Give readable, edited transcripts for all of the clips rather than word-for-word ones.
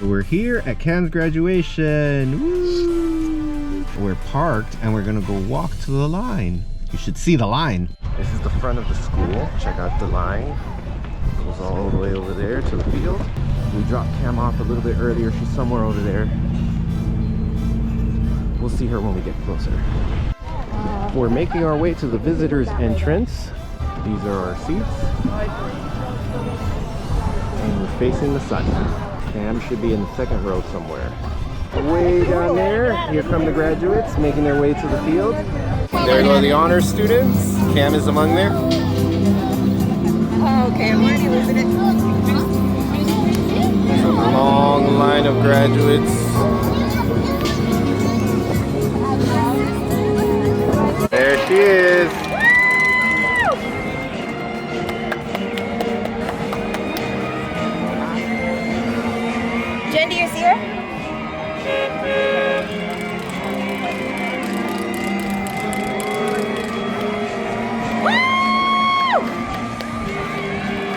We're here at Cam's graduation. Woo! We're parked and we're gonna go walk to the line. You should see the line. This is the front of the school. Check out the line. It goes all the way over there to the field. We dropped Cam off a little bit earlier. She's somewhere over there. We'll see her when we get closer. We're making our way to the visitors entrance. These are our seats. And we're facing the sun. Cam should be in the second row somewhere. Way down there, here come the graduates making their way to the field. There go the honors students. Cam is among there. Oh, okay, I'm already losing it. There's a long line of graduates. There she is. Jen, do you see her?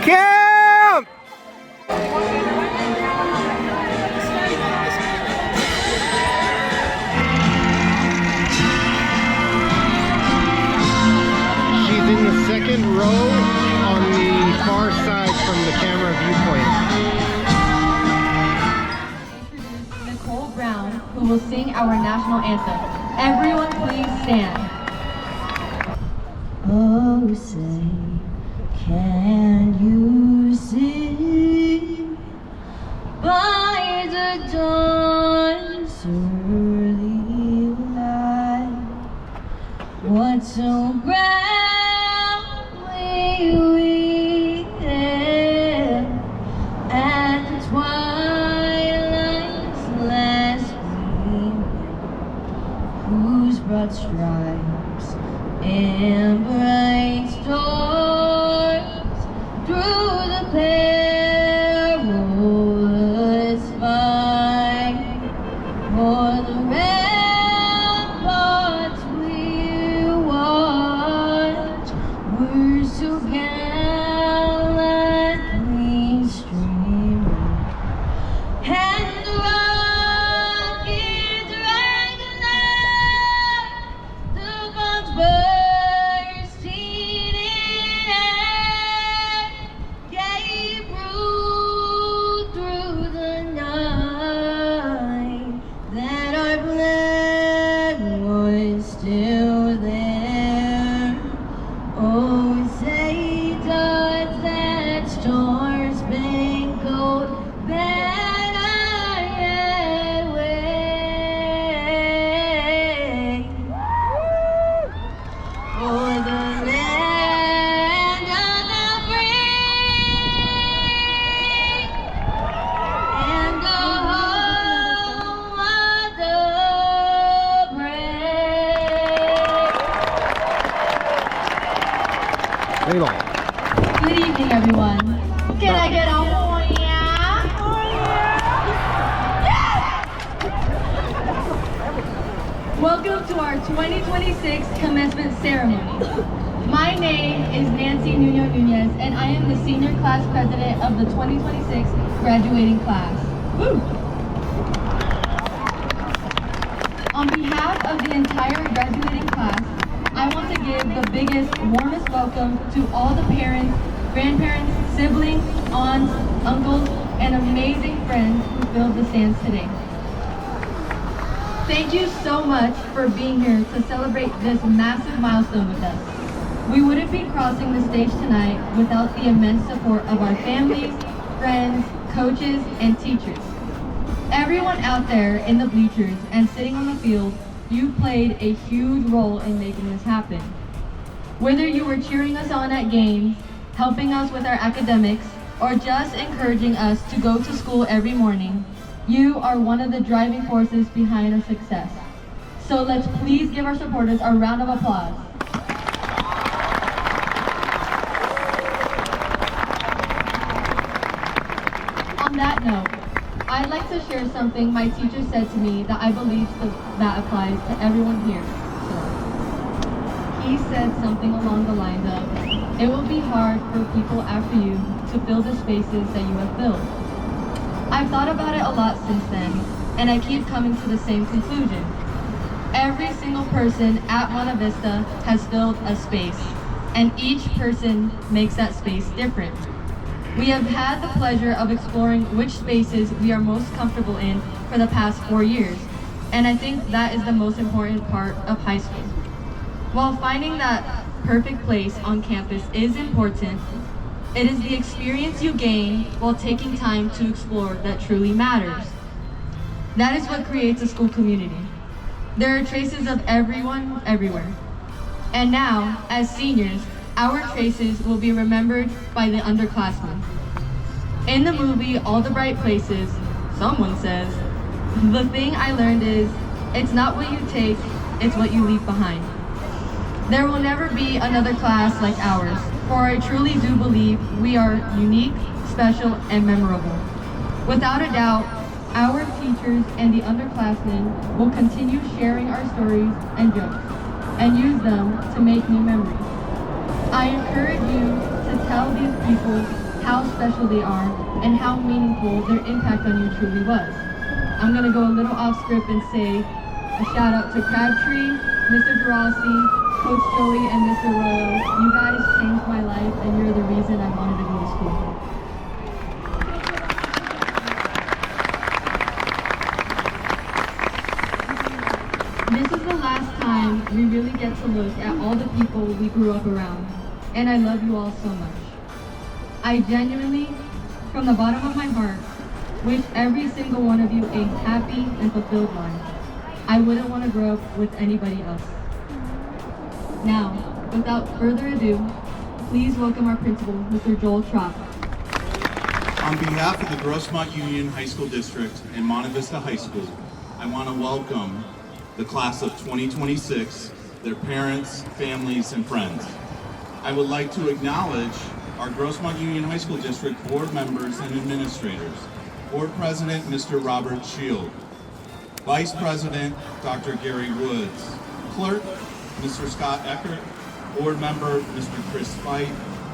Cam! She's in the second row on the far side from the camera viewpoint. Who will sing our national anthem. Everyone please stand. Oh, say, can you see by the dawn's early light what so proudly we hailed at the twilight's last whose broad stripes and bright stars through the perilous fight for the ramparts we watch were so gallantly streaming, and the rockets rang aloud, the bombs bursting in air gave proof through the night that our flag was still there. Oh, say does that star-spangled banner yet wave for the land of the free and the home of the brave. Very long. Good evening, everyone. Can I get a oh yeah? Welcome to our 2026 commencement ceremony. My name is Nancy Nuno Nunez, and I am the senior class president of the 2026 graduating class. Woo! On behalf of the entire graduating class, I want to give the biggest, warmest welcome to all the parents, grandparents, siblings, aunts, uncles, and amazing friends who filled the stands today. Thank you so much for being here to celebrate this massive milestone with us. We wouldn't be crossing the stage tonight without the immense support of our families, friends, coaches, and teachers. Everyone out there in the bleachers and sitting on the field, you played a huge role in making this happen. Whether you were cheering us on at games, helping us with our academics, or just encouraging us to go to school every morning, you are one of the driving forces behind our success. So let's please give our supporters a round of applause. On that note, I'd like to share something my teacher said to me that I believe that applies to everyone here. He said something along the lines of, it will be hard for people after you to fill the spaces that you have filled. I've thought about it a lot since then, and I keep coming to the same conclusion. Every single person at Monte Vista has filled a space, and each person makes that space different. We have had the pleasure of exploring which spaces we are most comfortable in for the past 4 years, and I think that is the most important part of high school. While finding that perfect place on campus is important, it is the experience you gain while taking time to explore that truly matters. That is what creates a school community. There are traces of everyone, everywhere. And now, as seniors, our traces will be remembered by the underclassmen. In the movie All the Bright Places, someone says, "The thing I learned is, it's not what you take, it's what you leave behind." There will never be another class like ours, for I truly do believe we are unique, special, and memorable. Without a doubt, our teachers and the underclassmen will continue sharing our stories and jokes, and use them to make new memories. I encourage you to tell these people how special they are and how meaningful their impact on you truly was. I'm gonna go a little off script and say a shout out to Crabtree, Mr. Gerasi, Coach Joey, and Mr. Royal. You guys changed my life, and you're the reason I wanted to go to school. This is the last time we really get to look at all the people we grew up around, and I love you all so much. I genuinely, from the bottom of my heart, wish every single one of you a happy and fulfilled life. I wouldn't want to grow up with anybody else. Now, without further ado, please welcome our principal, Mr. Joel Trop. On behalf of the Grossmont Union High School District and Monte Vista High School, I want to welcome the class of 2026, their parents, families, and friends. I would like to acknowledge our Grossmont Union High School District board members and administrators. Board President, Mr. Robert Shield. Vice President, Dr. Gary Woods. Clerk, Mr. Scott Eckert. Board Member, Mr. Chris Fight.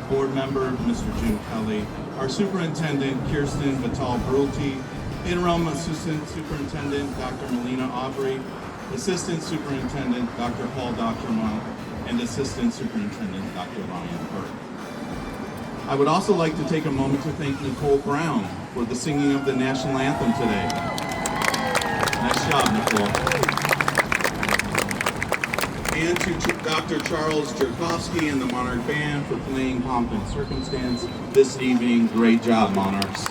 Board Member, Mr. Jim Kelly. Our Superintendent, Kirsten Vital-Brulti. Interim Assistant Superintendent, Dr. Melina Aubrey. Assistant Superintendent, Dr. Paul Doctormont. And Assistant Superintendent, Dr. Ryan Burke. I would also like to take a moment to thank Nicole Brown for the singing of the national anthem today. Nice job, Nicole. And to Dr. Charles Jerkowski and the Monarch Band for playing Pomp and Circumstance this evening. Great job, Monarchs.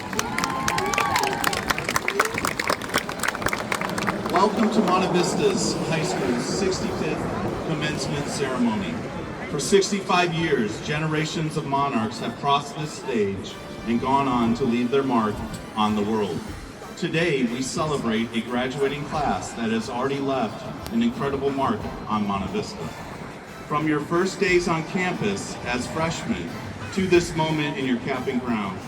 Welcome to Monte Vista's High School's 65th commencement ceremony. For 65 years, generations of Monarchs have crossed this stage and gone on to leave their mark on the world. Today, we celebrate a graduating class that has already left an incredible mark on Monte Vista. From your first days on campus as freshmen to this moment in your camping ground,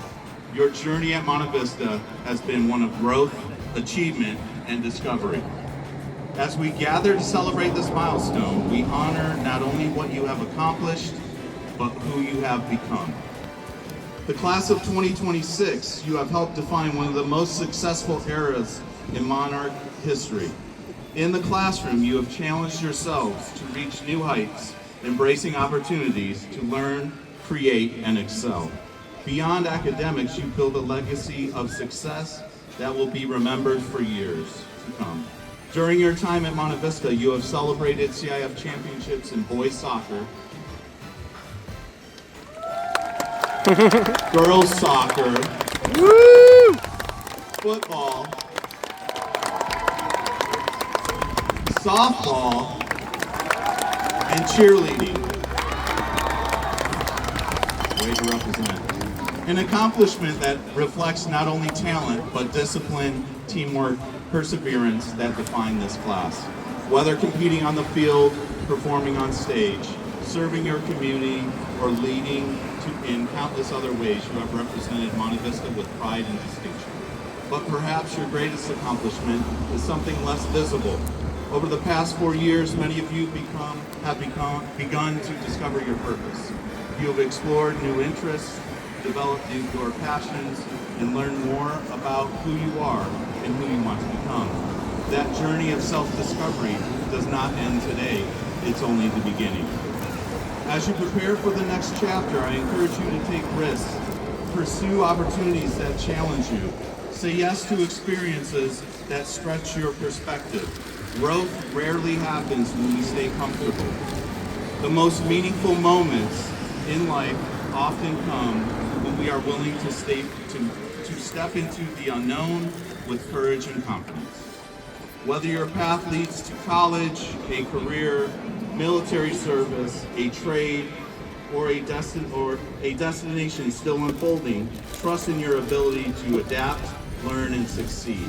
your journey at Monte Vista has been one of growth, achievement, and discovery. As we gather to celebrate this milestone, we honor not only what you have accomplished, but who you have become. The class of 2026, you have helped define one of the most successful eras in Monarch history. In the classroom, you have challenged yourselves to reach new heights, embracing opportunities to learn, create, and excel. Beyond academics, you build a legacy of success that will be remembered for years to come. During your time at Monte Vista, you have celebrated CIF championships in boys soccer, girls soccer, Woo! football, softball, and cheerleading. Way to represent. An accomplishment that reflects not only talent, but discipline, teamwork, perseverance that define this class. Whether competing on the field, performing on stage, serving your community, or leading in countless other ways, you have represented Monte Vista with pride and distinction. But perhaps your greatest accomplishment is something less visible. Over the past 4 years, many of you have begun to discover your purpose. You have explored new interests, develop your passions, and learn more about who you are and who you want to become. That journey of self-discovery does not end today. It's only the beginning. As you prepare for the next chapter, I encourage you to take risks, pursue opportunities that challenge you, say yes to experiences that stretch your perspective. Growth rarely happens when we stay comfortable. The most meaningful moments in life often come when we are willing to step into the unknown with courage and confidence. Whether your path leads to college, a career, military service, a trade, or a destination still unfolding, trust in your ability to adapt, learn, and succeed.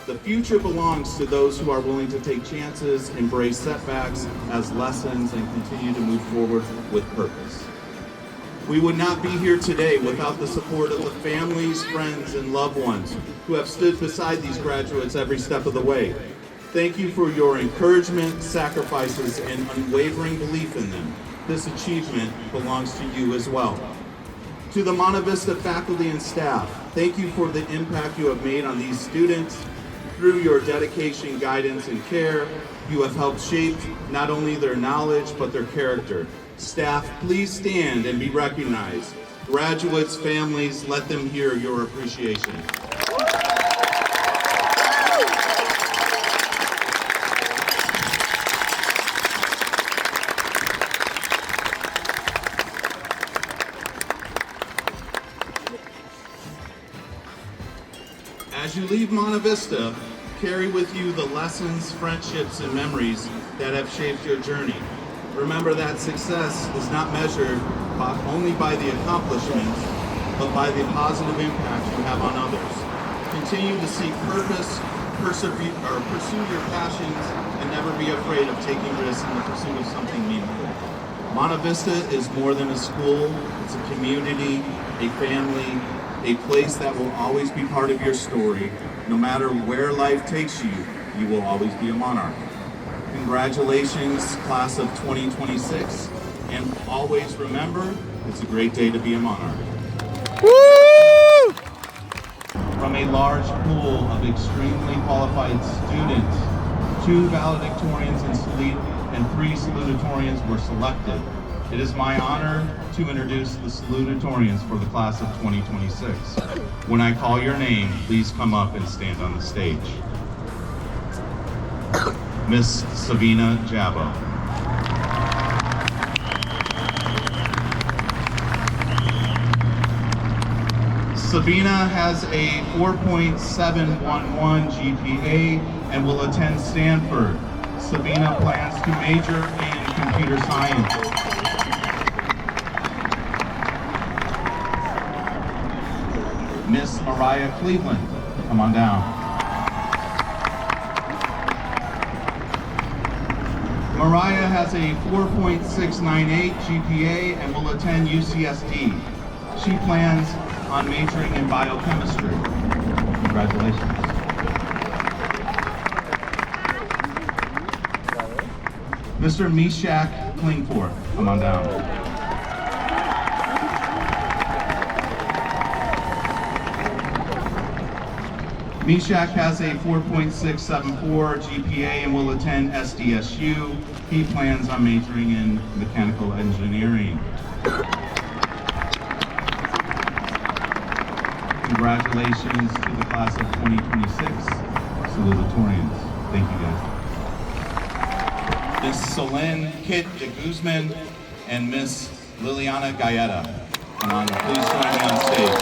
The future belongs to those who are willing to take chances, embrace setbacks as lessons, and continue to move forward with purpose. We would not be here today without the support of the families, friends, and loved ones who have stood beside these graduates every step of the way. Thank you for your encouragement, sacrifices, and unwavering belief in them. This achievement belongs to you as well. To the Monte Vista faculty and staff, thank you for the impact you have made on these students. Through your dedication, guidance, and care, you have helped shape not only their knowledge, but their character. Staff, please stand and be recognized. Graduates, families, let them hear your appreciation. As you leave Monte Vista, carry with you the lessons, friendships, and memories that have shaped your journey. Remember that success is not measured only by the accomplishments, but by the positive impact you have on others. Continue to seek purpose, pursue your passions, and never be afraid of taking risks in the pursuit of something meaningful. Monte Vista is more than a school, it's a community, a family, a place that will always be part of your story. No matter where life takes you, you will always be a monarch. Congratulations, class of 2026, and always remember, it's a great day to be a monarch. Woo! From a large pool of extremely qualified students, 2 valedictorians and 3 salutatorians were selected. It is my honor to introduce the salutatorians for the class of 2026. When I call your name, please come up and stand on the stage. Miss Sabina Jabo. Sabina has a 4.711 GPA and will attend Stanford. Sabina plans to major in computer science. Miss Mariah Cleveland, come on down. Mariah has a 4.698 GPA and will attend UCSD. She plans on majoring in biochemistry. Congratulations. Mr. Meshach Klingforth, come on down. Meshach has a 4.674 GPA and will attend SDSU. He plans on majoring in mechanical engineering. Congratulations to the class of 2026 salutatorians. Thank you guys. Miss Solen Kit de Guzman and Miss Liliana Gaeta. Come on, please join me on stage.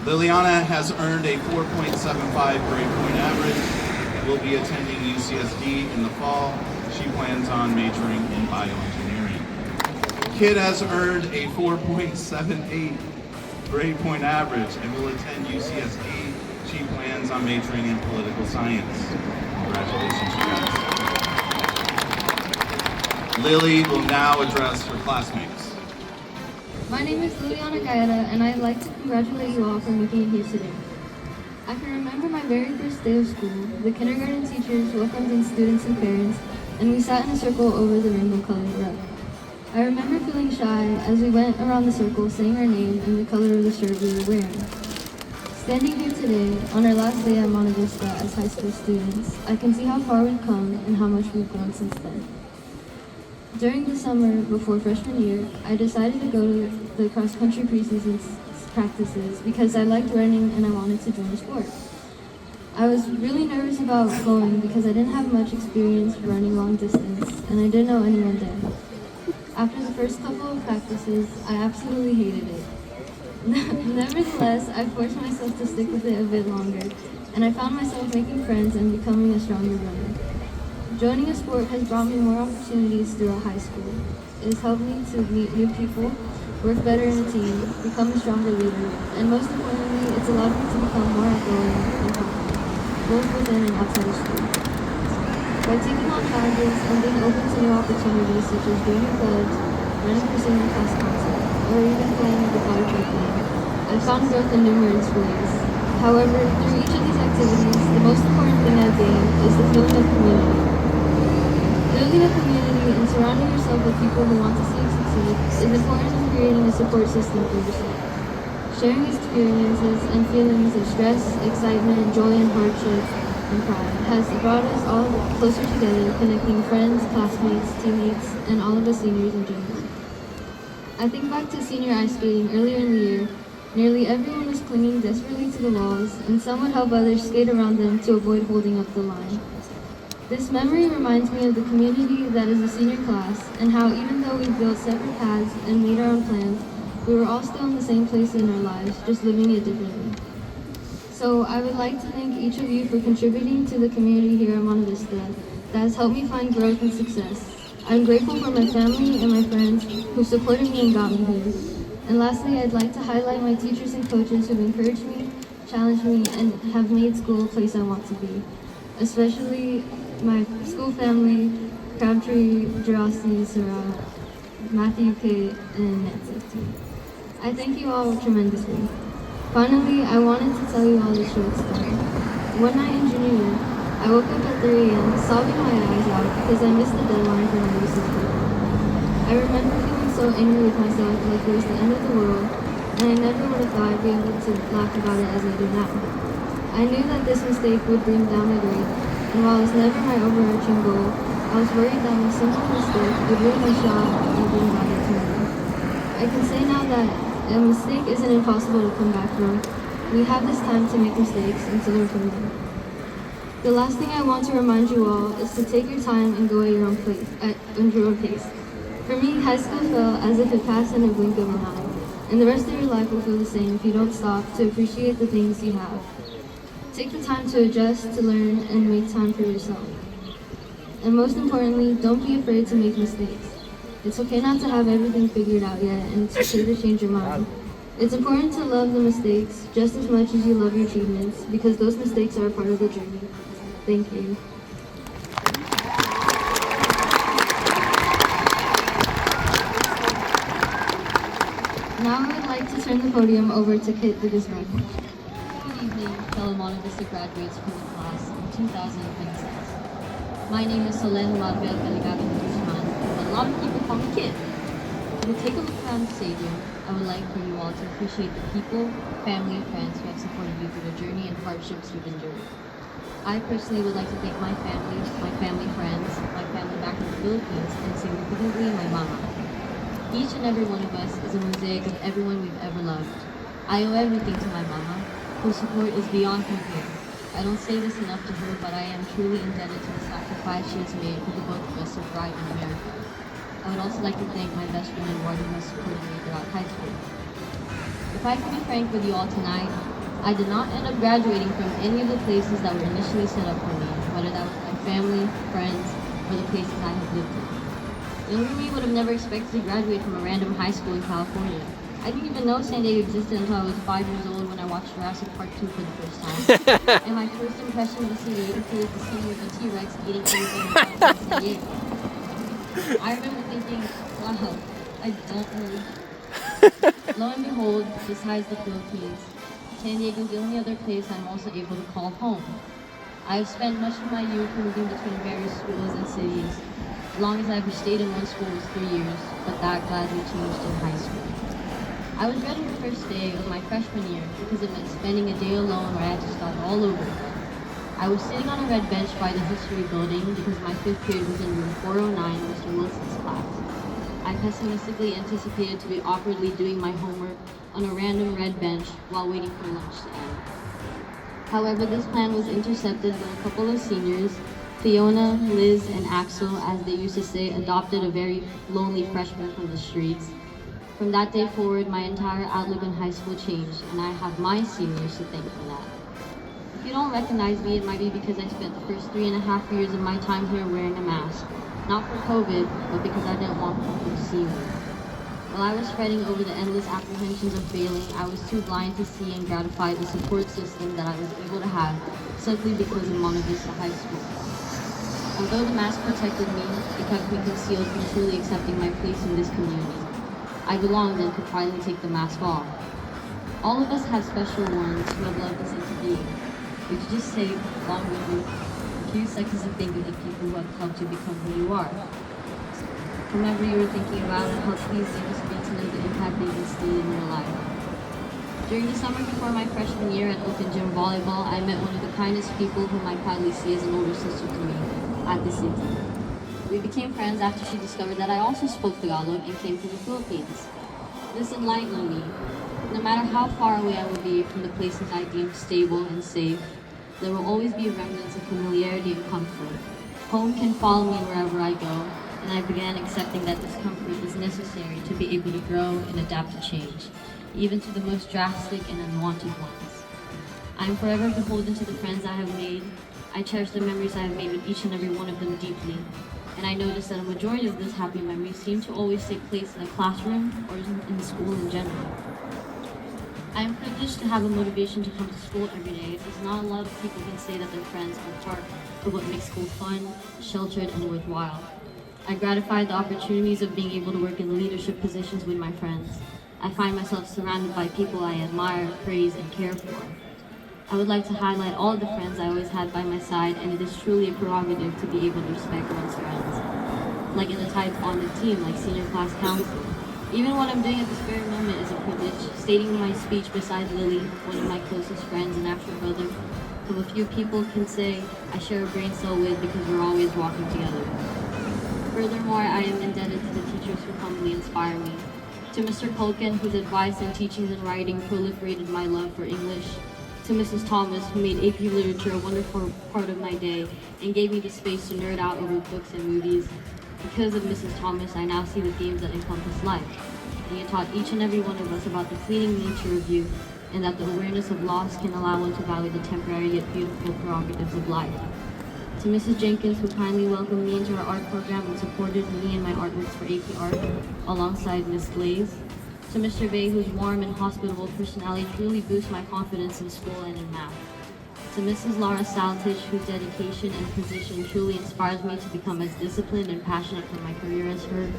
Liliana has earned a 4.75 grade point average and will be attending UCSD in the fall. She plans on majoring in bioengineering. Kit has earned a 4.78 grade point average and will attend UCSD. She plans on majoring in political science. Congratulations, you guys. Lily will now address her classmates. My name is Liliana Gaeta, and I'd like to congratulate you all for making it here today. I can remember my very first day of school. The kindergarten teachers welcomed in students and parents, and we sat in a circle over the rainbow-colored rug. I remember feeling shy as we went around the circle saying our name and the color of the shirt we were wearing. Standing here today, on our last day at Monte Vista as high school students, I can see how far we've come and how much we've grown since then. During the summer before freshman year, I decided to go to the cross-country preseason practices because I liked running and I wanted to join a sport. I was really nervous about going because I didn't have much experience running long distance and I didn't know anyone there. After the first couple of practices, I absolutely hated it. Nevertheless, I forced myself to stick with it a bit longer, and I found myself making friends and becoming a stronger runner. Joining a sport has brought me more opportunities throughout high school. It has helped me to meet new people, work better in a team, become a stronger leader, and most importantly, it's allowed me to become more outgoing and confident, both within and outside of school. By taking on challenges and being open to new opportunities such as joining clubs, running for senior class concert, or even playing the butterfly game, I found growth in numerous ways. However, through each of these activities, the most important thing I've gained is the feeling of community. Building a community and surrounding yourself with people who want to see you succeed is important in creating a support system for yourself. Sharing experiences and feelings of stress, excitement, joy, and hardship, and pride has brought us all closer together, connecting friends, classmates, teammates, and all of us seniors in general. I think back to senior ice skating earlier in the year. Nearly everyone was clinging desperately to the walls, and some would help others skate around them to avoid holding up the line. This memory reminds me of the community that is the senior class, and how even though we built separate paths and made our own plans, we were all still in the same place in our lives, just living it differently. So I would like to thank each of you for contributing to the community here at Monte Vista that has helped me find growth and success. I'm grateful for my family and my friends who supported me and got me here. And lastly, I'd like to highlight my teachers and coaches who've encouraged me, challenged me, and have made school a place I want to be. Especially my school family, Crabtree, Gerasi, Sarah, Matthew, Kate, and Nancy. I thank you all tremendously. Finally, I wanted to tell you all this short story. One night in junior year, I woke up at 3 a.m. sobbing my eyes out because I missed the deadline for my research paper. I remember feeling so angry with myself like it was the end of the world, and I never would have thought I'd be able to laugh about it as I do now. I knew that this mistake would bring down my grade, and while it was never my overarching goal, I was worried that my simple mistake would ruin my shot and bring bad luck to me. I can say now that a mistake isn't impossible to come back from. We have this time to make mistakes and to learn from them. The last thing I want to remind you all is to take your time and go at your own pace. For me, high school felt as if it passed in a blink of an eye, and the rest of your life will feel the same if you don't stop to appreciate the things you have. Take the time to adjust, to learn, and make time for yourself. And most importantly, don't be afraid to make mistakes. It's okay not to have everything figured out yet, and it's okay to change your mind. It's important to love the mistakes just as much as you love your achievements, because those mistakes are a part of the journey. Thank you. Now I would like to turn the podium over to Kit the Guzman. Good evening, fellow Monte Vista graduates from the class of 2026. My name is Solen Maribel Delegado de Guzman, but a lot of people call me Kit. When you take a look around the stadium, I would like for you all to appreciate the people, family, and friends who have supported you through the journey and hardships you've endured. I personally would like to thank my family friends, my family back in the Philippines, and significantly my mama. Each and every one of us is a mosaic of everyone we've ever loved. I owe everything to my mama, whose support is beyond compare. I don't say this enough to her, but I am truly indebted to the sacrifice she has made for the both of us to thrive in America. I would also like to thank my best friend Eduardo who has supported me throughout high school. If I can be frank with you all tonight, I did not end up graduating from any of the places that were initially set up for me, whether that was my family, friends, or the places I have lived in. Younger me would have never expected to graduate from a random high school in California. I didn't even know San Diego existed until I was 5 years old when I watched Jurassic Park 2 for the first time. And my first impression of the city included the scene with the T-Rex eating everything in San Diego. I remember thinking, wow, I don't know. Lo and behold, besides the Philippines, San Diego is the only other place I'm also able to call home. I have spent much of my youth moving between various schools and cities. As long as I ever stayed in one school was 3 years, but that gladly changed in high school. I was dreading the first day of my freshman year because it meant spending a day alone where I had to start all over again. I was sitting on a red bench by the history building because my 5th period was in room 409, Mr. Wilson's class. I pessimistically anticipated to be awkwardly doing my homework on a random red bench while waiting for lunch to end. However, this plan was intercepted when a couple of seniors, Fiona, Liz, and Axel, as they used to say, adopted a very lonely freshman from the streets. From that day forward, my entire outlook on high school changed, and I have my seniors to thank for that. If you don't recognize me, it might be because I spent the first 3.5 years of my time here wearing a mask. Not for COVID, but because I didn't want people to see me. While I was fretting over the endless apprehensions of failing, I was too blind to see and gratify the support system that I was able to have simply because of Monte Vista High School. Although the mask protected me, it kept me concealed from truly accepting my place in this community. I belonged and could finally take the mask off. All of us have special ones who have loved us into being. Would you just take, along with me, a few seconds to think of the people who have helped you become who you are? Whomever you were thinking about, and how pleased they must be to know the impact they've instilled in your life. During the summer before my freshman year at Open Gym Volleyball, I met one of the kindest people whom I proudly see as an older sister to me, Ate City. We became friends after she discovered that I also spoke Tagalog and came from the Philippines. This enlightened me. No matter how far away I will be from the places I deem stable and safe, there will always be remnants of familiarity and comfort. Home can follow me wherever I go, and I began accepting that this comfort is necessary to be able to grow and adapt to change, even to the most drastic and unwanted ones. I am forever beholden to the friends I have made. I cherish the memories I have made with each and every one of them deeply, and I notice that a majority of those happy memories seem to always take place in a classroom or in school in general. I am privileged to have a motivation to come to school every day, as not a lot of people can say that their friends are part of what makes school fun, sheltered, and worthwhile. I gratify the opportunities of being able to work in leadership positions with my friends. I find myself surrounded by people I admire, praise, and care for. I would like to highlight all of the friends I always had by my side, and it is truly a prerogative to be able to respect one's friends. Like in the type on the team, like senior class council. Even what I'm doing at this very moment is a privilege, stating my speech beside Lily, one of my closest friends and actual brother, whom a few people can say I share a brain cell with because we're always walking together. Furthermore, I am indebted to the teachers who humbly inspire me. To Mr. Culkin, whose advice and teachings and writing proliferated my love for English. To Mrs. Thomas, who made AP Literature a wonderful part of my day and gave me the space to nerd out over books and movies. Because of Mrs. Thomas, I now see the themes that encompass life. And it taught each and every one of us about the fleeting nature of youth, and that the awareness of loss can allow one to value the temporary yet beautiful prerogatives of life. To Mrs. Jenkins, who kindly welcomed me into her art program and supported me in my artworks for AP Art, alongside Ms. Glaze. To Mr. Bay, whose warm and hospitable personality truly boosts my confidence in school and in math. To Mrs. Laura Saltich, whose dedication and position truly inspires me to become as disciplined and passionate for my career as her.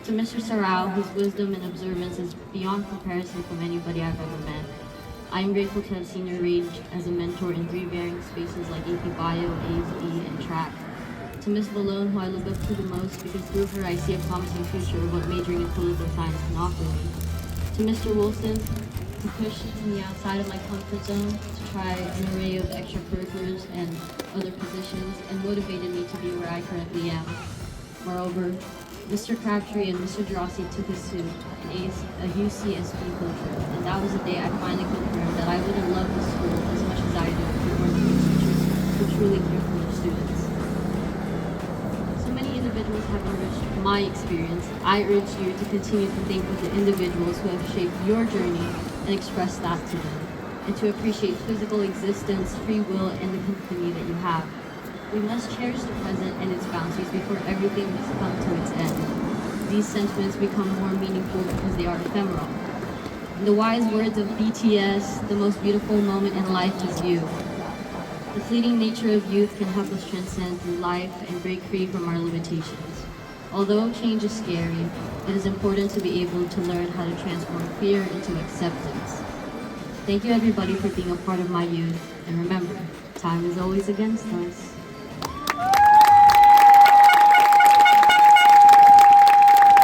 To Mr. Sarao, whose wisdom and observance is beyond comparison from anybody I've ever met. I am grateful to have seen her range as a mentor in 3 varying spaces like AP Bio, AZE, and Track. To Ms. Valone, who I look up to the most because through her I see a promising future of what majoring in political science can offer me. To Mr. Wilson, who pushed me outside of my comfort zone to try an array of extracurriculars and other positions and motivated me to be where I currently am. Moreover, Mr. Crabtree and Mr. Gerasi took us to a UCSB field trip, and that was the day I finally confirmed that I would have loved the school as much as I do if it weren't for the teachers who truly care for their students. So many individuals have enriched my experience. I urge you to continue to think with the individuals who have shaped your journey and express that to them, and to appreciate physical existence, free will, and the company that you have. We must cherish the present and its bounties before everything must come to its end. These sentiments become more meaningful because they are ephemeral. In the wise words of BTS, the most beautiful moment in life is you. The fleeting nature of youth can help us transcend through life and break free from our limitations. Although change is scary, it is important to be able to learn how to transform fear into acceptance. Thank you everybody for being a part of my youth, and remember, Time is always against us.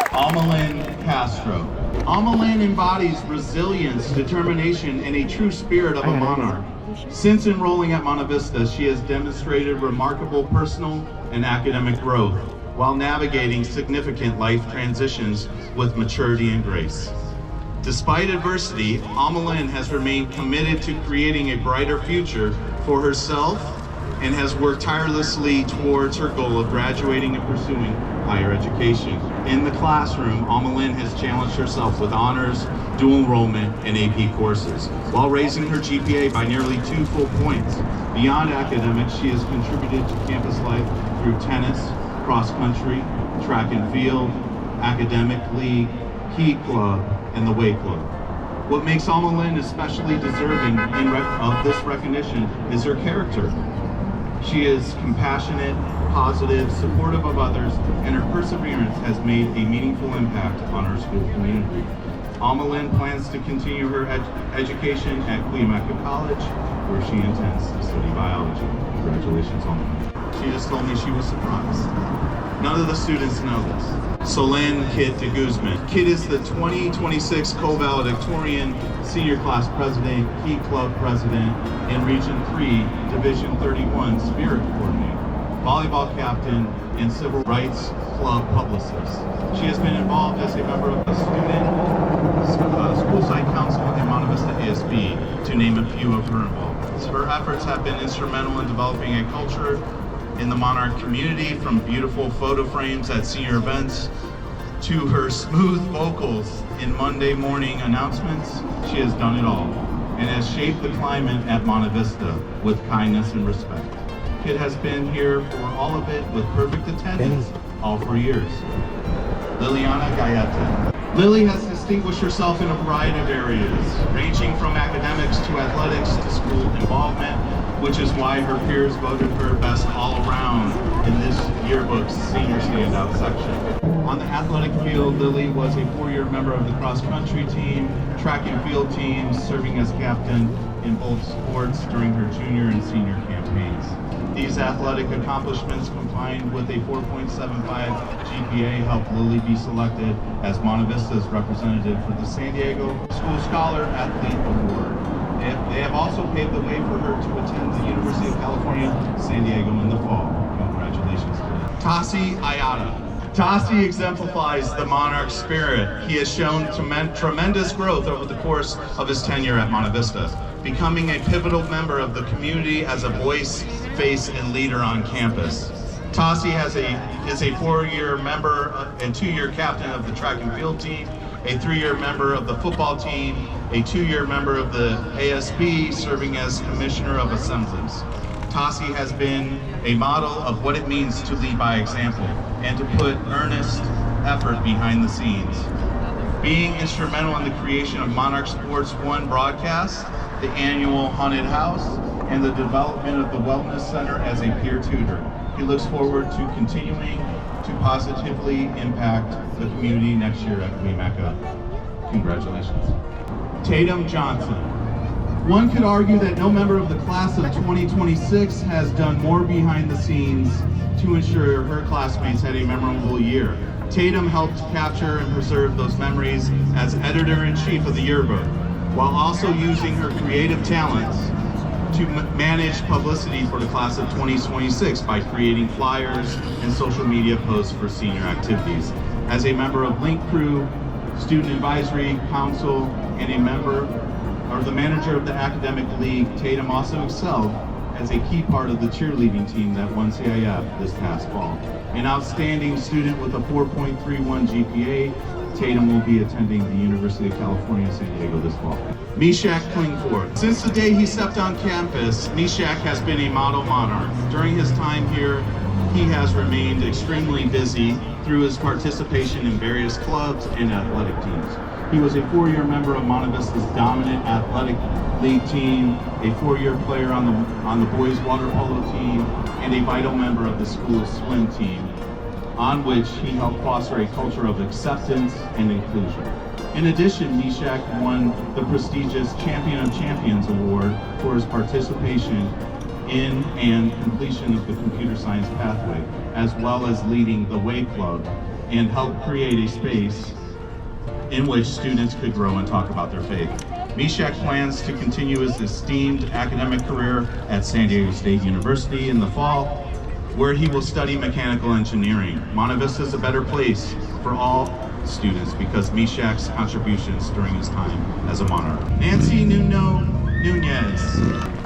Amalyn Castro. Amalyn embodies resilience, determination, and a true spirit of a monarch. Since enrolling at Monte Vista, she has demonstrated remarkable personal and academic growth while navigating significant life transitions with maturity and grace. Despite adversity, Amalyn has remained committed to creating a brighter future for herself and has worked tirelessly towards her goal of graduating and pursuing higher education. In the classroom, Amalyn has challenged herself with honors, dual enrollment, and AP courses, while raising her GPA by nearly 2 full points. Beyond academics, she has contributed to campus life through tennis, cross country, track and field, academic league, Key Club, and the Way Club. What makes Amalyn especially deserving of this recognition is her character. She is compassionate, positive, supportive of others, and her perseverance has made a meaningful impact on our school community. Amalyn plans to continue her education at Cuyamaca College, where she intends to study biology. Congratulations, Amalyn. She just told me she was surprised. None of the students know this. Solen Kit de Guzman. Kit is the 2026 co-valedictorian, senior class president, Key Club president, and Region 3, Division 31 Spirit coordinator, volleyball captain, and civil rights club publicist. She has been involved as a member of the school site council and Monte Vista ASB, to name a few of her involvements. Her efforts have been instrumental in developing a culture in the Monarch community, from beautiful photo frames at senior events to her smooth vocals in Monday morning announcements. She has done it all and has shaped the climate at Monte Vista with kindness and respect. Kit has been here for all of it with perfect attendance all 4 years. Liliana Galleta. Lily has distinguished herself in a variety of areas, ranging from academics to athletics to school involvement, which is why her peers voted her best all around in this yearbook's senior standout section. On the athletic field, Lily was a 4-year member of the cross-country team, track and field teams, serving as captain in both sports during her junior and senior campaigns. These athletic accomplishments, combined with a 4.75 GPA, helped Lily be selected as Monte Vista's representative for the San Diego School Scholar Athlete Award. They have also paved the way for her to attend the University of California, San Diego in the fall. Congratulations to her. Tassi Ayala. Tassi exemplifies the Monarch spirit. He has shown tremendous growth over the course of his tenure at Monte Vista, becoming a pivotal member of the community as a voice, face, and leader on campus. Tassi is a 4-year member and 2-year captain of the track and field team, a 3-year member of the football team, a 2-year member of the ASB, serving as commissioner of assemblies. Tassi has been a model of what it means to lead by example and to put earnest effort behind the scenes. Being instrumental in the creation of Monarch Sports 1 broadcast, the annual Haunted House, and the development of the Wellness Center as a peer tutor. He looks forward to continuing to positively impact the community next year at Cuyamaca. Congratulations. Tatum Johnson. One could argue that no member of the class of 2026 has done more behind the scenes to ensure her classmates had a memorable year. Tatum helped capture and preserve those memories as editor-in-chief of the yearbook, while also using her creative talents to manage publicity for the class of 2026 by creating flyers and social media posts for senior activities. As a member of Link Crew, Student Advisory Council, and a member or the manager of the Academic League, Tatum also excelled as a key part of the cheerleading team that won CIF this past fall. An outstanding student with a 4.31 GPA, Tatum will be attending the University of California, San Diego this fall. Meshach Klingford. Since the day he stepped on campus, Meshach has been a model monarch. During his time here, he has remained extremely busy through his participation in various clubs and athletic teams. He was a 4-year member of Monte Vista's dominant athletic league team, a 4-year player on the boys water polo team, and a vital member of the school's swim team, on which he helped foster a culture of acceptance and inclusion. In addition, Meshach won the prestigious Champion of Champions Award for his participation in and completion of the computer science pathway, as well as leading the Way Club, and helped create a space in which students could grow and talk about their faith. Mishak plans to continue his esteemed academic career at San Diego State University in the fall, where he will study mechanical engineering. Monte Vista is a better place for all students because Mishak's contributions during his time as a Monarch. Nancy Nunez,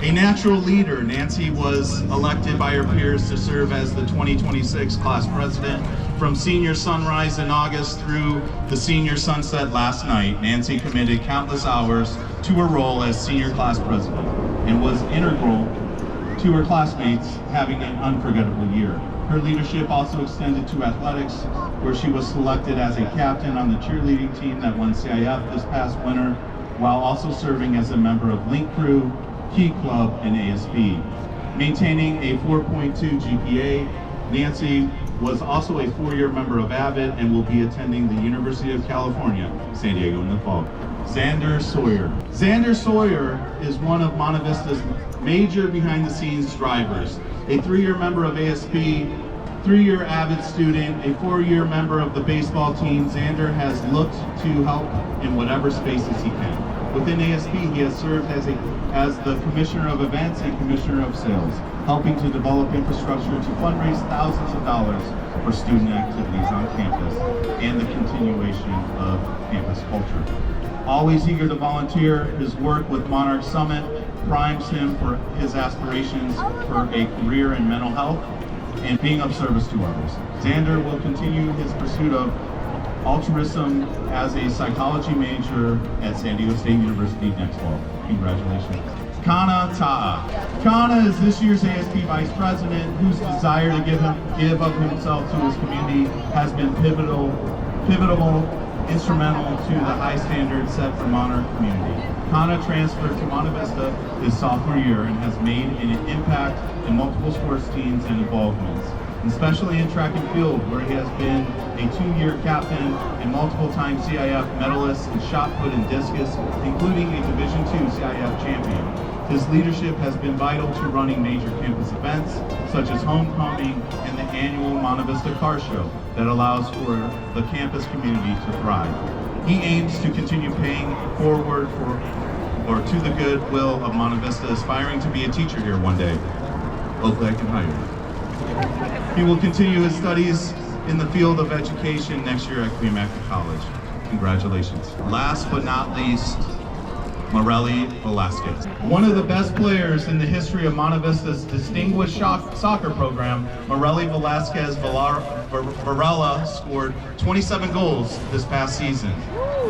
a natural leader. Nancy was elected by her peers to serve as the 2026 class president. From senior sunrise in August through the senior sunset last night, Nancy committed countless hours to her role as senior class president and was integral to her classmates having an unforgettable year. Her leadership also extended to athletics, where she was selected as a captain on the cheerleading team that won CIF this past winter, while also serving as a member of Link Crew, Key Club, and ASB. Maintaining a 4.2 GPA, Nancy was also a 4-year member of AVID and will be attending the University of California, San Diego in the fall. Xander Sawyer. Xander Sawyer is one of Monte Vista's major behind-the-scenes drivers. A 3-year member of ASB, 3-year AVID student, a 4-year member of the baseball team, Xander has looked to help in whatever spaces he can. Within ASB, he has served as the Commissioner of Events and Commissioner of Sales, helping to develop infrastructure to fundraise thousands of dollars for student activities on campus and the continuation of campus culture. Always eager to volunteer, his work with Monarch Summit primes him for his aspirations for a career in mental health and being of service to others. Xander will continue his pursuit of altruism as a psychology major at San Diego State University next fall. Congratulations. Kana Ta'a. Kana is this year's ASP Vice President, whose desire to give of himself to his community has been pivotal, instrumental to the high standards set for Monarch community. Kana transferred to Monte Vista his sophomore year and has made an impact in multiple sports teams and involvements, especially in track and field, where he has been a 2-year captain and multiple-time CIF medalist in shot put and discus, including a Division II CIF champion. His leadership has been vital to running major campus events, such as homecoming and the annual Monte Vista Car Show that allows for the campus community to thrive. He aims to continue paying forward to the goodwill of Monte Vista, aspiring to be a teacher here one day. Hopefully I can hire him. He will continue his studies in the field of education next year at Cuyamaca College. Congratulations. Last but not least, Morelli Velasquez. One of the best players in the history of Monte Vista's distinguished soccer program, Morelli Velasquez Varela scored 27 goals this past season,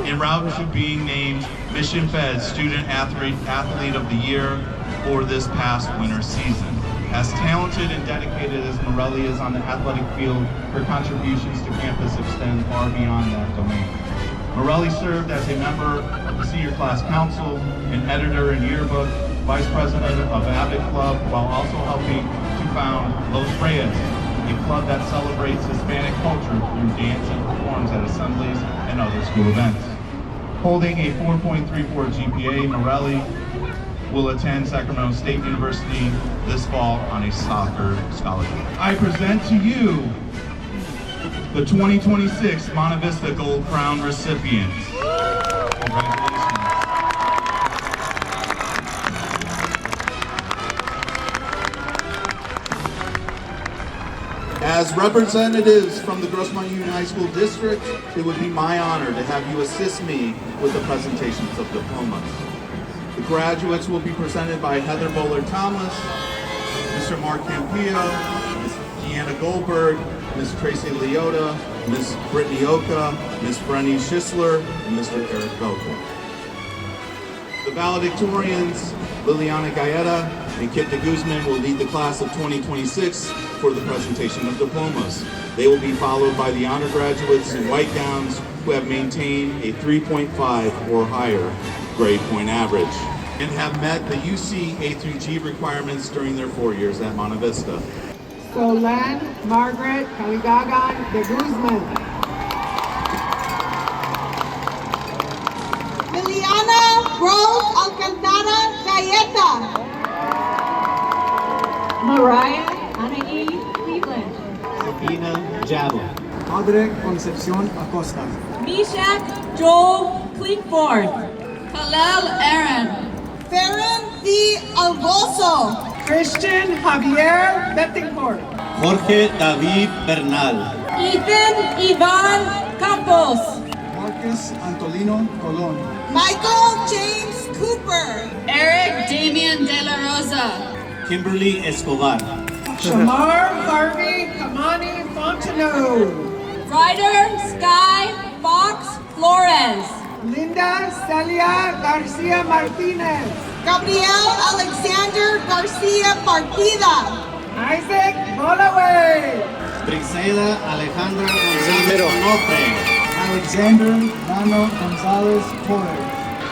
en route to being named Mission Fed Student Athlete of the Year for this past winter season. As talented and dedicated as Morelli is on the athletic field, her contributions to campus extend far beyond that domain. Morelli served as a member of the Senior Class Council, an editor and yearbook, vice president of AVID Club, while also helping to found Los Reyes, a club that celebrates Hispanic culture through dance and performs at assemblies and other school events. Holding a 4.34 GPA, Morelli will attend Sacramento State University this fall on a soccer scholarship. I present to you the 2026 Monte Vista Gold Crown recipients. Congratulations. As representatives from the Grossmont Union High School District, it would be my honor to have you assist me with the presentations of diplomas. The graduates will be presented by Heather Bowler-Thomas, Mr. Mark Campillo, Ms. Deanna Goldberg, Ms. Tracy Leota, Ms. Brittany Oka, Ms. Brenny Schisler, and Mr. Eric Belko. The valedictorians, Liliana Gaeta and Kip de Guzman, will lead the class of 2026 for the presentation of diplomas. They will be followed by the honor graduates in white gowns who have maintained a 3.5 or higher grade point average and have met the UC A3G requirements during their 4 years at Monte Vista. Solan Margaret Caligagan de Guzman. Liliana Rose Alcantara Galleta. Mariah Anae Cleveland. Sabina Jabo. Padre Concepcion Acosta. Meshach Joel Clinkford. Kalel Aaron. Farron V. Alboso. Christian Javier Bettencourt. Jorge David Bernal. Ethan Ivan Campos. Marcus Antolino Colon. Michael James Cooper. Eric Damian De La Rosa. Kimberly Escobar. Shamar Harvey Kamani Fontenot. Ryder Sky Fox Flores. Linda Celia Garcia Martinez. Gabriel Alexander Garcia Partida. Isaac Holloway. Brisela Alejandra González Onotre. Alexander Dano Gonzalez Torres.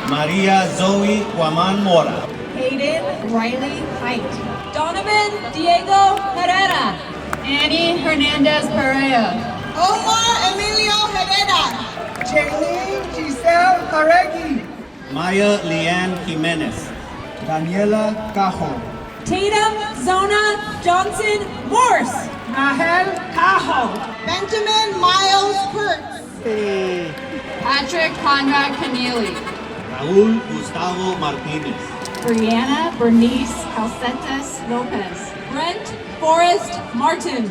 Maria Zoe Guaman Mora. Hayden Riley Height. Donovan Diego Herrera. Annie Hernandez Perea. Omar Emilio Herrera. Jaylene Giselle Jaregi. Maya Leanne Jimenez. Daniela Cajo. Tatum Zona Johnson Morse. Nahel Cajo. Benjamin Miles Kurtz. Patrick Conrad Keneally. Raúl Gustavo Martínez. Brianna Bernice Calcetas Lopez. Brent Forrest Martin.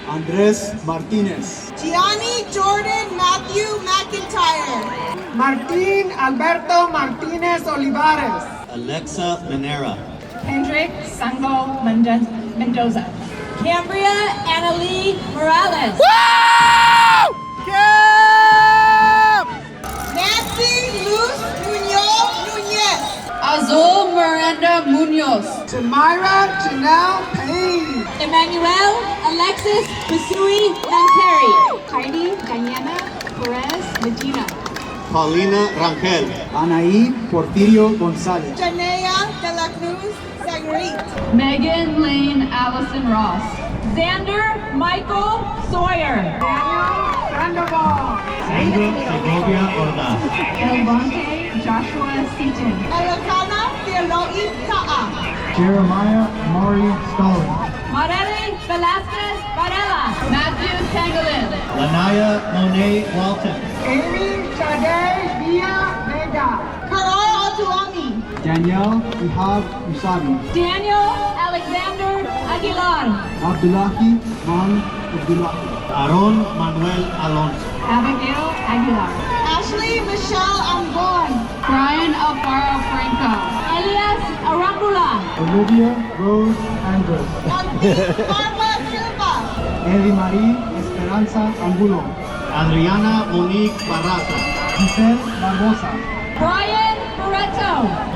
Andres Martinez. Gianni Jordan Matthew McIntyre. Martín Alberto Martínez Olivares. Alexa Manera. Hendrik Sango Mendoza. Cambria Annalie Morales. Nancy Luz Munoz Nunez. Azul Miranda Munoz. Tamira Janelle Payne. Emmanuel Alexis Basui Manteri. Heidi Diana Perez Medina. Paulina Rangel. Anaí Porfirio González. Janea de la Cruz Sagrit. Megan Lane Allison Ross. Xander Michael Sawyer. Daniel Sandoval. Sandra Segovia Ordaz. Elvante Joshua Seaton. Alakana Theoloi Ta'a. Jeremiah Maury Stalin. Marele Velasquez Varela. Matthew Tangalin. Lanaya Monet Walton. Amy Sade Villa Vega. Karar Atuami. Danielle Ihab Usabi. Daniel Alexander Aguilar. Abdullahi Man Abdullahi. Aaron Manuel Alonso. Abigail Aguilar. Ashley Michelle Ambon. Brian Alfaro Franco. Elias Arambula. Olivia Rose Andres. Ortiz Barba Silva. Eddie Marie Esperanza Angulo. Adriana Monique Barraza. Giselle Barbosa. Brian Barreto.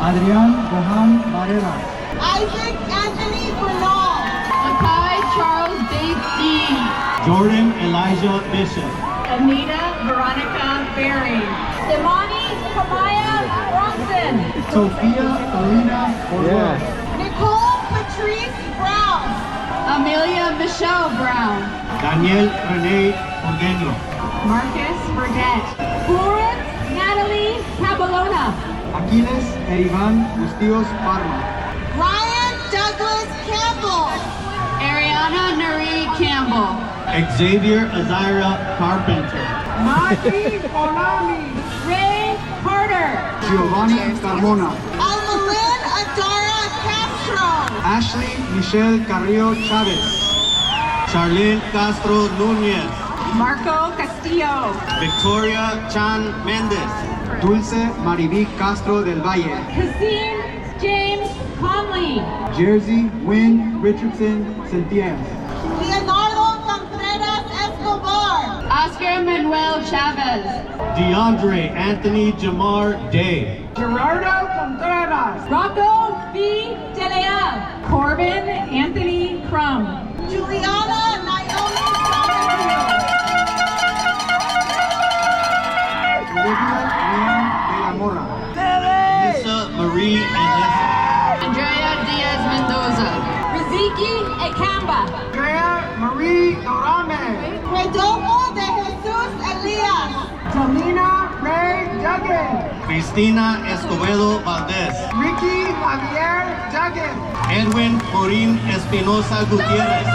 Adrián Gohan Barrera. Isaac Anthony Bernal. Makai Charles Bates Dean. Jordan Elijah Bishop. Anita Veronica Berry. Imani Kamaya Bronson. Sophia Alina Orwell. Nicole Patrice Brown. Amelia Michelle Brown. Daniel Rene Ordeño. Marcus Burdett. Florence Natalie Caballona. Aquiles Erivan Bustillos Parma. Ryan Douglas Campbell. Ariana Nuri Campbell. Xavier Azira Carpenter. Maki Olami. Ray Carter. Giovanni Carmona. Almalin Adara Castro. Ashley Michelle Carrillo Chavez. Charlene Castro Núñez. Marco Castillo. Victoria Chan Mendez. Dulce Mariví Castro del Valle. Kasim James Conley. Jersey Wynn Richardson Sentier. Leonardo Contreras Escobar. Oscar Manuel Chavez. DeAndre Anthony Jamar Day. Gerardo Contreras. Rocco B. DeLea. Corbin Anthony Crum. Juliana Naomi Donahue. Olivia Leon de la Mora. Lisa Marie Inez. Andrea Diaz Mendoza. Riziki Ekamba. Andrea Marie Dorame. Rodolfo de Jesus Elias. Tamina Ray Duggan. Cristina Escobedo Valdez, Ricky Javier Duggan, Edwin Morin Espinosa Gutierrez,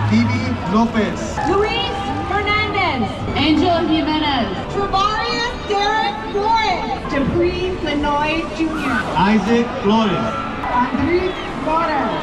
Phoebe Lopez, Luis Hernandez. Angel Jimenez. Travarius Derek Flores. Dupree Lenoy Jr., Isaac Flores, Andre Flores,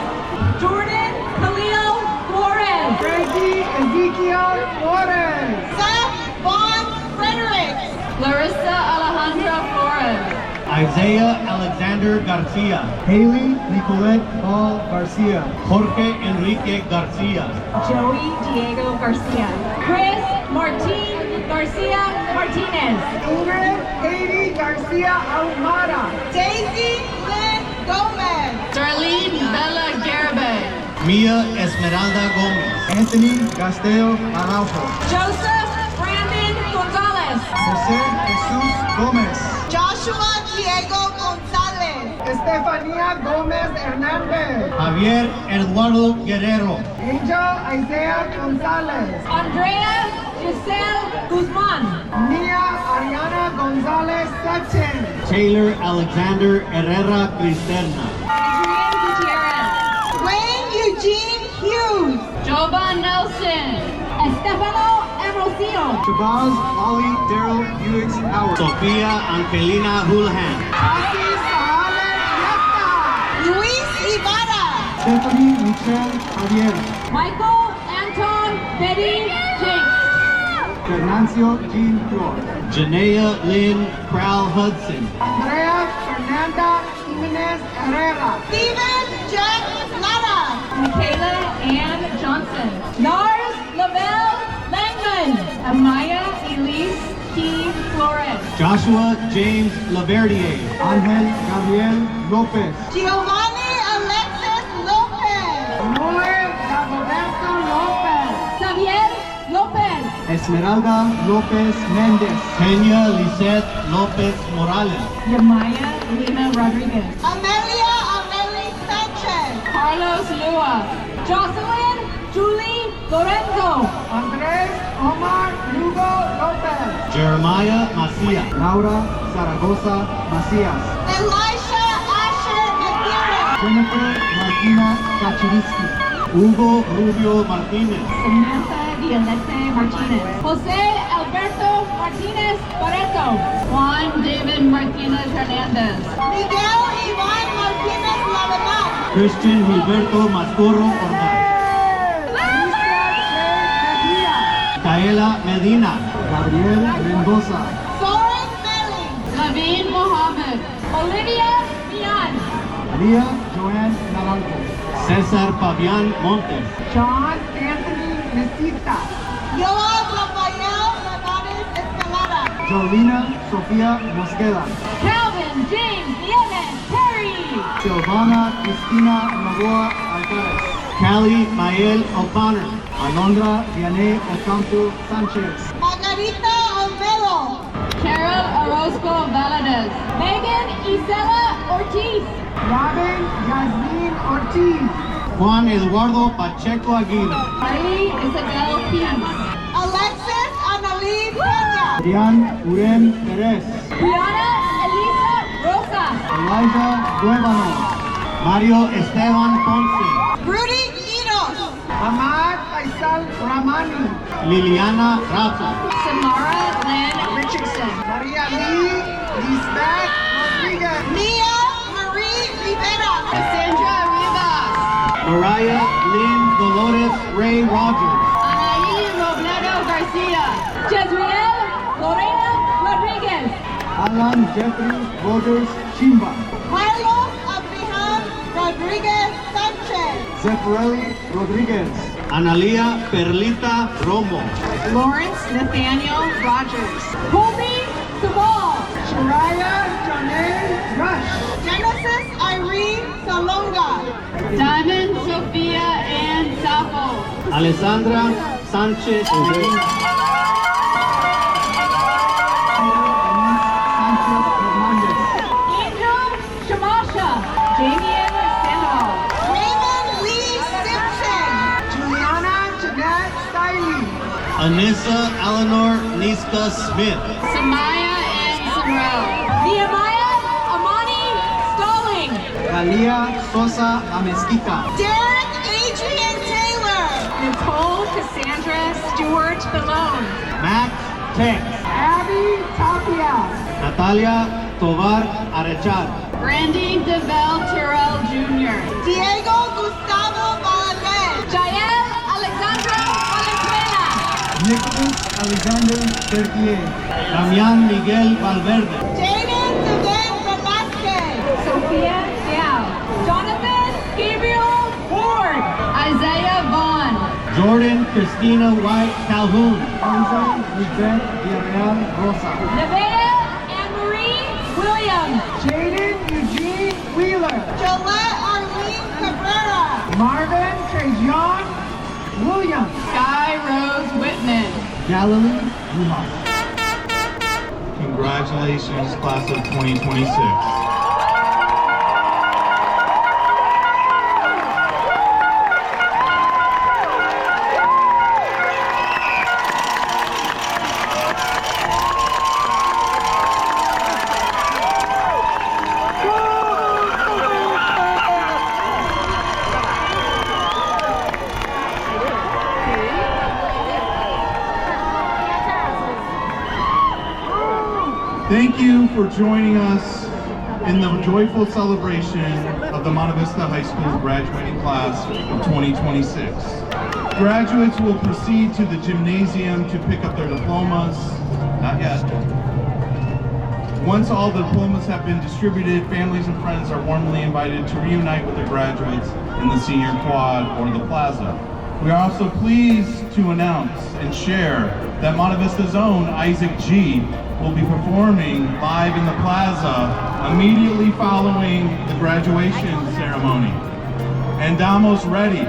Jordan Khalil Flores. Reggie Ezekiel Flores, Seth Vaughn Frederick. Larissa Alejandra Flores. Isaiah Alexander Garcia, Haley Nicolette Ball Garcia, Jorge Enrique Garcia, Joey Diego Garcia. Chris Martin Garcia Martinez. Ingrid Katie Garcia Ahumada, Daisy Lynn Gomez. Darlene Bella Garibay. Mia Esmeralda Gomez, Anthony Castillo Araujo, Joseph Brandon Gonzalez. Jose Jesus Gomez, Joshua Diego Gonzalez. Estefania Gomez Hernandez, Javier Eduardo Guerrero, Angel Isaiah Gonzalez, Andrea Giselle Guzman. Mia Ariana Gonzalez Sutton, Taylor Alexander Herrera Cristerna, Adrian Gutierrez. Wayne Eugene Hughes. Jovan Nelson. Estefano Ambrosio. Shabazz Ollie Daryl Hewicks Howard, Sofia Angelina Hulhan, Asi Sahale Yetta, Luis Ibarra. Stephanie Michelle Javier, Michael Anton Betty Jakes. Fernancio Jean Flor, Janea Lynn Crowell Hudson, Andrea Fernanda Jimenez Herrera, Steven Jack Lara. Michaela Ann Johnson. Lars Lavelle Langman. Amaya Elise Key Flores. Joshua James Laverdier, Angel Gabriel Lopez, Giovanni Alexis Lopez. Noel Dagoberto Lopez, Xavier Lopez. Esmeralda Lopez Mendez, Kenya Lisette Lopez Morales, Yamaya Lima Rodriguez. Amelia Amelie Sanchez. Carlos Lua. Jocelyn Julie Lorenzo. Andres Omar Lugo Lopez, Jeremiah Macia, Laura Zaragoza Macias, Elisha Asher Aguirre. Jennifer Martina Kachiriski, Hugo Rubio Martinez, Samantha Violette Martinez. Jose Alberto Martinez Barreto. Juan David Martinez Hernandez. Miguel Ivan Martinez Lavedan. Christian Gilberto Mascoro Ordaz, Alicia Shea Mejia, Kaela Medina, Gabriel Mendoza, Soren Melling. Laveen Mohammed. Olivia Mian. Maria Joanne Naranjo, Cesar Fabian Montes, John Anthony Mesita, Yoav Rafael Linares Escalada. Jolina Sofia Mosqueda, Calvin James Nieves Perry. Silvana Cristina Novoa Alvarez, Callie Mael O'Connor, Alondra Vianey Ocampo Sanchez, Margarita Olmedo. Carol Orozco Valadez. Megan Isela Ortiz. Robin Yasmin Ortiz, Juan Eduardo Pacheco Aguirre, Carly Isabel Peace. Alexis Annalise Peña. Adrián Uren Perez, Brianna Elisa Rosas. Elijah Duevano, Mario Esteban Ponce, Rudy Quiros. Ahmad Faisal Ramani, Liliana Raza, Samara Lynn Richardson. Maria Lee Lisbeth Rodriguez, Mia Marie Rivera. Cassandra Rivas. Mariah Lynn Dolores Ray Rogers, Anaí Robledo Garcia. Jezreel Lorena Rodriguez. Alan Jeffrey Rogers Chimba, Carlos Abraham Rodriguez Sanchez. Zeffirelli Rodriguez, Analia Perlita Romo, Lawrence Nathaniel Rogers. Colby Sabal. Shariah Janae Rush, Genesis Irene Salonga. Diamond Sophia Ann Sapo. Alessandra Sanchez Medina, Sanchez Hernandez, Angel Shamasha. Damien Sandoval. Raymond Lee Simpson. Juliana Jeanette Stiley, Anissa Eleanor Niska Smith, Samaya and Durrell. Nehemiah Amani Stalling. Dalia Sosa Amezquita. Derek Adrian Taylor. Nicole Cassandra Stewart Balone. Max Tex. Abby Tapia. Natalia Tovar Arechar. Brandy DeVell Terrell Jr. Diego Gustavo Valadez. Jael Alexandra Valenzuela. Nicholas Alexander Bertier. Damian Miguel Valverde. Jaden Devin Velasquez. Sophia Dow. Jonathan Gabriel Ward. Isaiah Vaughn. Jordan Christina White Calhoun. Anza Lisbeth Villarreal Rosa. Nevaeh Anne-Marie Williams. Jaden Eugene Wheeler. Jolette Arlene Cabrera. Marvin Trajan Williams. Sky Rose Whitman. Galilee Dumas. Congratulations, class of 2026. Thank you for joining us in the joyful celebration of the Monte Vista High School's graduating class of 2026. Graduates will proceed to the gymnasium to pick up their diplomas. Not yet. Once all the diplomas have been distributed, families and friends are warmly invited to reunite with their graduates in the senior quad or the plaza. We are also pleased to announce and share that Monte Vista's own Isaac G will be performing live in the plaza immediately following the graduation ceremony. And Damo's ready.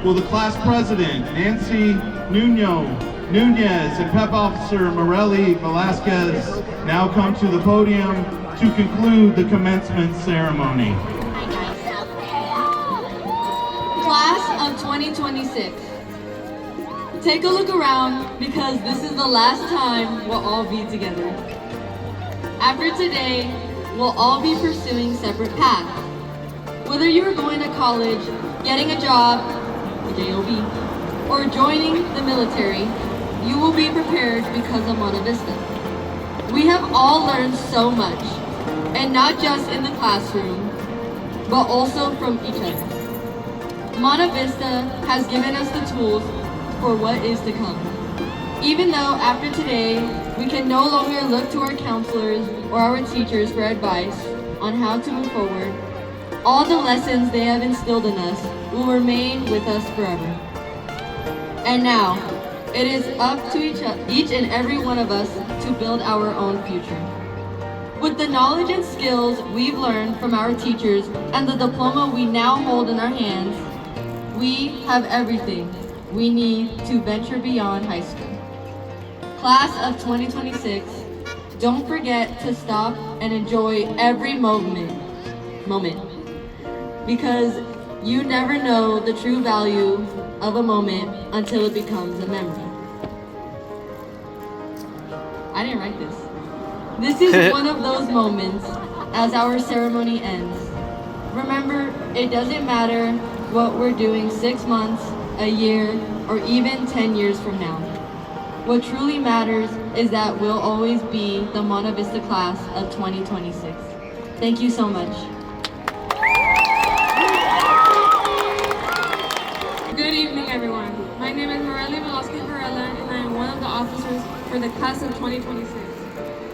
Will the class president, Nancy Nunez, and Pep Officer Morelli Velasquez now come to the podium to conclude the commencement ceremony. Class of 2026. Take a look around because this is the last time we'll all be together. After today, we'll all be pursuing separate paths. Whether you're going to college, getting a job, the JOB, or joining the military, you will be prepared because of Monte Vista. We have all learned so much, and not just in the classroom, but also from each other. Monte Vista has given us the tools for what is to come. Even though after today, we can no longer look to our counselors or our teachers for advice on how to move forward, all the lessons they have instilled in us will remain with us forever. And now, it is up to each and every one of us to build our own future. With the knowledge and skills we've learned from our teachers and the diploma we now hold in our hands, we have everything we need to venture beyond high school. Class of 2026, don't forget to stop and enjoy every moment, because you never know the true value of a moment until it becomes a memory. I didn't write this. This is one of those moments as our ceremony ends. Remember, it doesn't matter what we're doing 6 months, a year, or even 10 years from now. What truly matters is that we'll always be the Monte Vista class of 2026. Thank you so much. Good evening, everyone. My name is Morelli Velasquez Varela, and I am one of the officers for the class of 2026.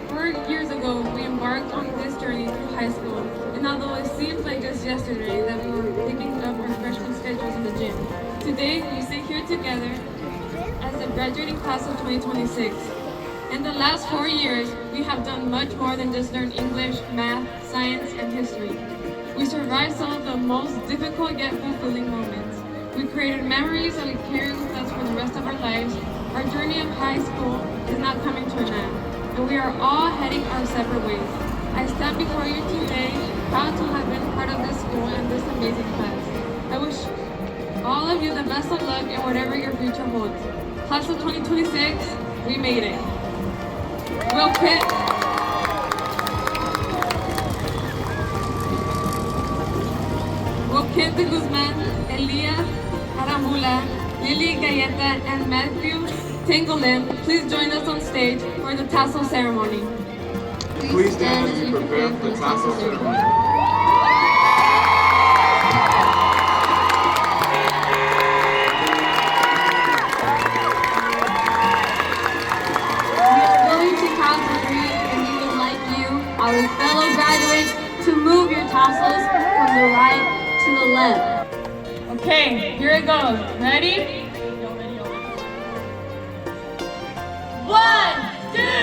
4 years ago, we embarked on this journey through high school, and although it seems like just yesterday that we were picking up our freshman schedules in the gym, today we sit here together as the graduating class of 2026. In the last 4 years, we have done much more than just learn English, math, science, and history. We survived some of the most difficult yet fulfilling moments. We created memories that we carry with us for the rest of our lives. Our journey of high school is not coming to an end, and we are all heading our separate ways. I stand before you today, proud to have been part of this school and this amazing class. I wish all of you the best of luck in whatever your future holds. Class of 2026, we made it. We'll quit. Kenta Guzman, Elia Arambula, Lily Galleta, and Matthew Tinglin, please join us on stage for the tassel ceremony. Please stand as you prepare for the tassel ceremony. We are going to count to 3, and we would like you, our fellow graduates, to move your tassels from the right to the left. Okay, here it goes. Ready? 1, 2,